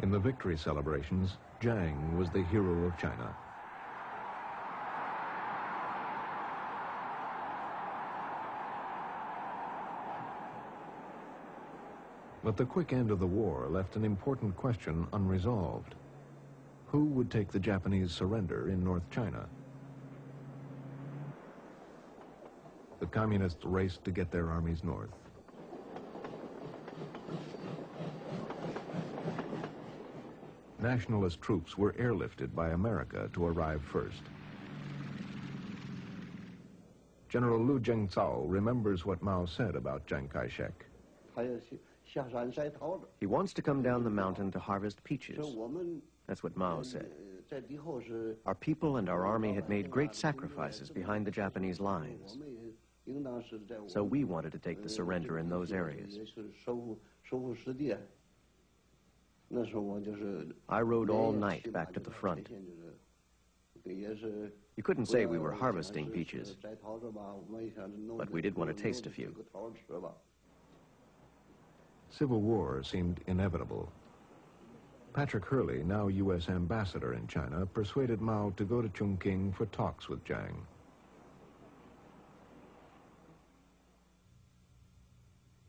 In the victory celebrations, Jiang was the hero of China. But the quick end of the war left an important question unresolved. Who would take the Japanese surrender in North China? The communists raced to get their armies north. Nationalist troops were airlifted by America to arrive first. General Lu Jingzhao remembers what Mao said about Chiang Kai-shek. He wants to come down the mountain to harvest peaches. That's what Mao said. Our people and our army had made great sacrifices behind the Japanese lines. So we wanted to take the surrender in those areas. I rode all night back to the front. You couldn't say we were harvesting peaches, but we did want to taste a few. Civil war seemed inevitable. Patrick Hurley, now U.S. ambassador in China, persuaded Mao to go to Chongqing for talks with Jiang.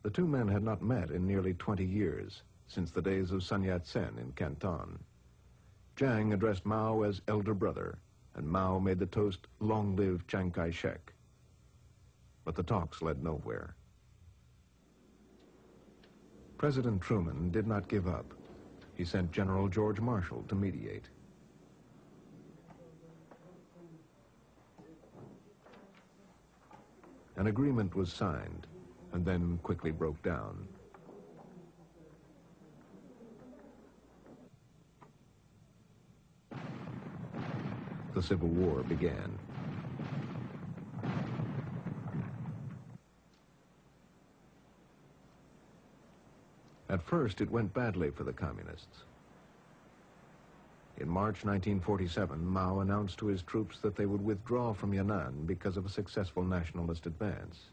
The two men had not met in nearly 20 years, since the days of Sun Yat-sen in Canton. Jiang addressed Mao as elder brother, and Mao made the toast, "Long live Chiang Kai-shek." But the talks led nowhere. President Truman did not give up. He sent General George Marshall to mediate. An agreement was signed, and then quickly broke down. The Civil War began. At first, it went badly for the communists. In March 1947, Mao announced to his troops that they would withdraw from Yan'an because of a successful nationalist advance.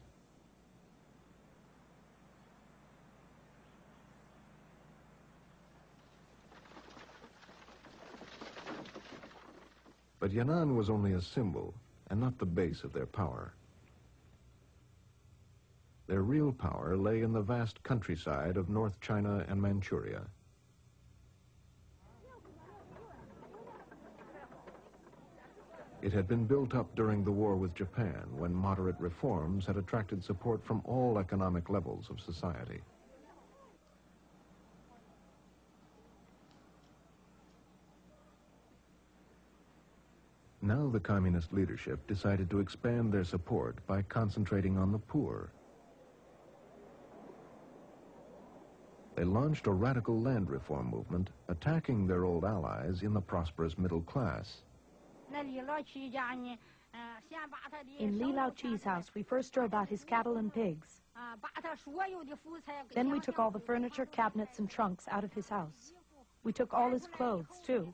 But Yan'an was only a symbol and not the base of their power. Their real power lay in the vast countryside of North China and Manchuria. It had been built up during the war with Japan, when moderate reforms had attracted support from all economic levels of society. Now the communist leadership decided to expand their support by concentrating on the poor. They launched a radical land reform movement, attacking their old allies in the prosperous middle class. In Li Laoqi's house, we first drove out his cattle and pigs. Then we took all the furniture, cabinets, and trunks out of his house. We took all his clothes, too.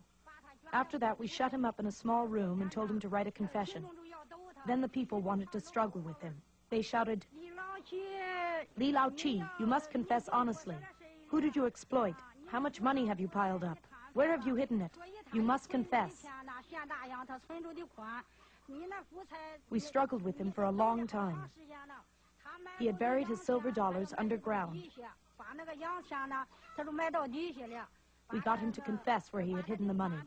After that, we shut him up in a small room and told him to write a confession. Then the people wanted to struggle with him. They shouted, "Li Laoqi, you must confess honestly. Who did you exploit? How much money have you piled up? Where have you hidden it? You must confess." We struggled with him for a long time. He had buried his silver dollars underground. We got him to confess where he had hidden the money.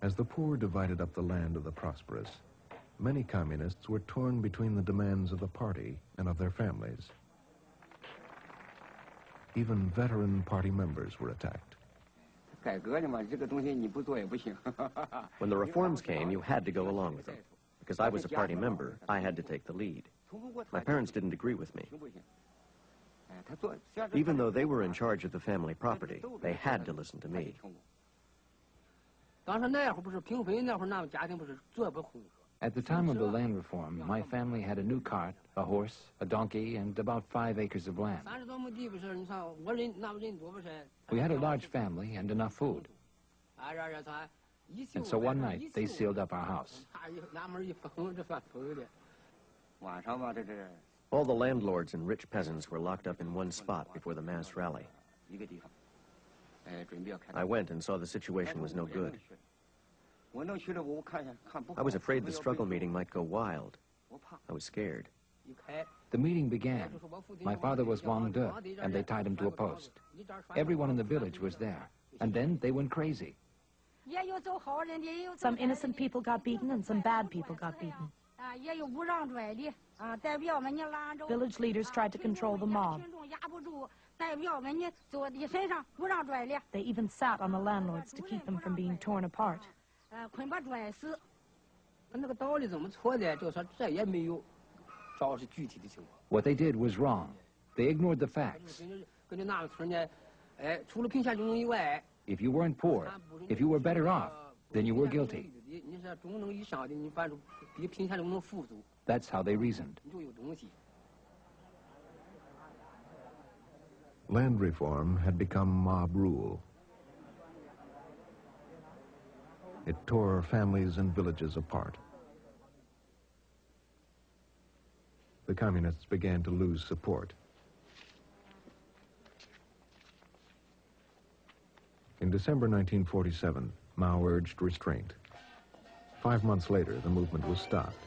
As the poor divided up the land of the prosperous, many communists were torn between the demands of the party and of their families. Even veteran party members were attacked. When the reforms came, you had to go along with them. Because I was a party member, I had to take the lead. My parents didn't agree with me. Even though they were in charge of the family property, they had to listen to me. At the time of the land reform, my family had a new cart, a horse, a donkey, and about 5 acres of land. We had a large family and enough food. And so one night, they sealed up our house. All the landlords and rich peasants were locked up in one spot before the mass rally. I went and saw the situation was no good. I was afraid the struggle meeting might go wild. I was scared. The meeting began. My father was Wang De, and they tied him to a post. Everyone in the village was there, and then they went crazy. Some innocent people got beaten and some bad people got beaten. Village leaders tried to control the mob. They even sat on the landlords to keep them from being torn apart. What they did was wrong. They ignored the facts. If you weren't poor, if you were better off, then you were guilty. That's how they reasoned. Land reform had become mob rule. It tore families and villages apart. The communists began to lose support. In December 1947, Mao urged restraint. 5 months later, the movement was stopped.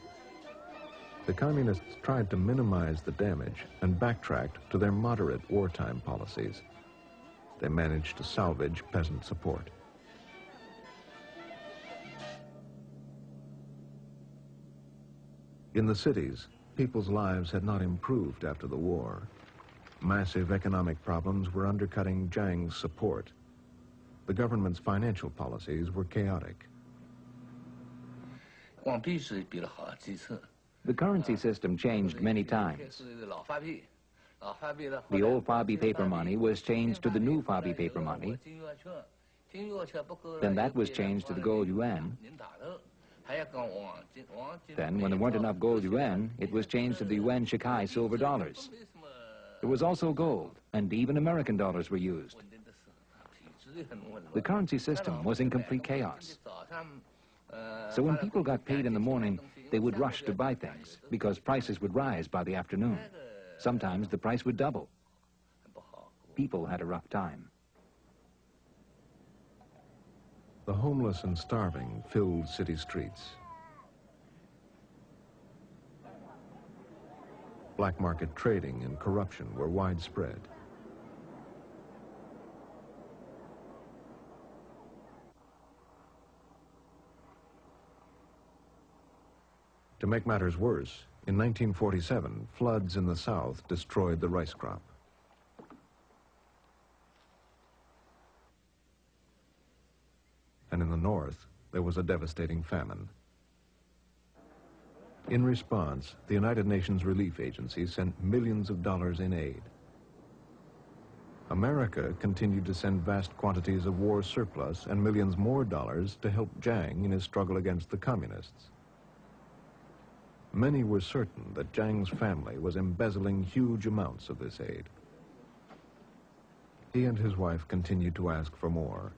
The communists tried to minimize the damage and backtracked to their moderate wartime policies. They managed to salvage peasant support. In the cities, people's lives had not improved after the war. Massive economic problems were undercutting Jiang's support. The government's financial policies were chaotic. The currency system changed many times. The old Fabi paper money was changed to the new Fabi paper money. Then that was changed to the gold yuan. Then, when there weren't enough gold yuan, it was changed to the yuan shikai silver dollars. There was also gold, and even American dollars were used. The currency system was in complete chaos. So when people got paid in the morning, they would rush to buy things because prices would rise by the afternoon. Sometimes the price would double. People had a rough time. The homeless and starving filled city streets. Black market trading and corruption were widespread. To make matters worse, in 1947, floods in the south destroyed the rice crop. And in the north, there was a devastating famine. In response, the United Nations Relief Agency sent millions of dollars in aid. America continued to send vast quantities of war surplus and millions more dollars to help Jiang in his struggle against the communists. Many were certain that Jiang's family was embezzling huge amounts of this aid. He and his wife continued to ask for more.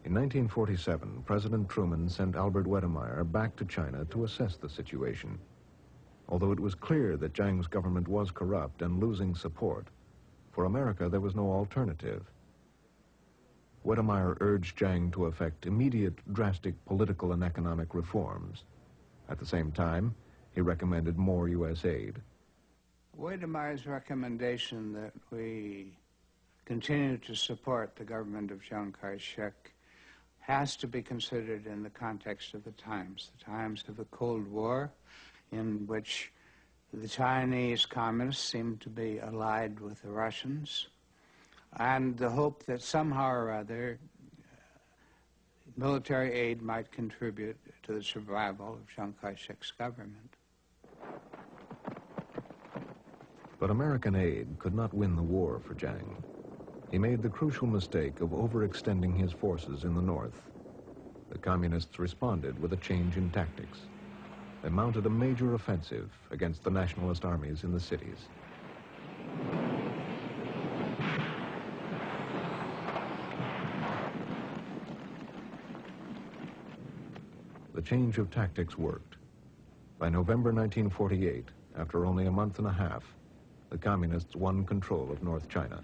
In 1947, President Truman sent Albert Wedemeyer back to China to assess the situation. Although it was clear that Jiang's government was corrupt and losing support, for America there was no alternative. Wedemeyer urged Jiang to effect immediate, drastic political and economic reforms. At the same time, he recommended more U.S. aid. Wedemeyer's recommendation that we continue to support the government of Chiang Kai-shek has to be considered in the context of the times of the Cold War, in which the Chinese communists seemed to be allied with the Russians, and the hope that somehow or other military aid might contribute to the survival of Chiang Kai-shek's government. But American aid could not win the war for Jiang. He made the crucial mistake of overextending his forces in the north. The communists responded with a change in tactics. They mounted a major offensive against the nationalist armies in the cities. The change of tactics worked. By November 1948, after only a month and a half, the Communists won control of North China.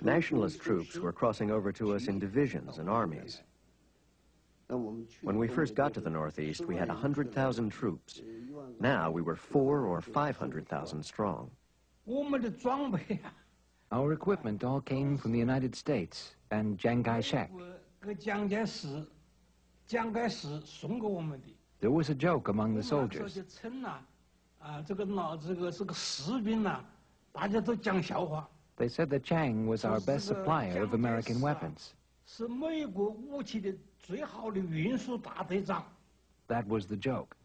Nationalist troops were crossing over to us in divisions and armies. When we first got to the Northeast, we had 100,000 troops. Now we were 400,000 or 500,000 strong. Our equipment all came from the United States and Chiang Kai-shek. There was a joke among the soldiers. They said that Chiang was our best supplier of American weapons. That was the joke.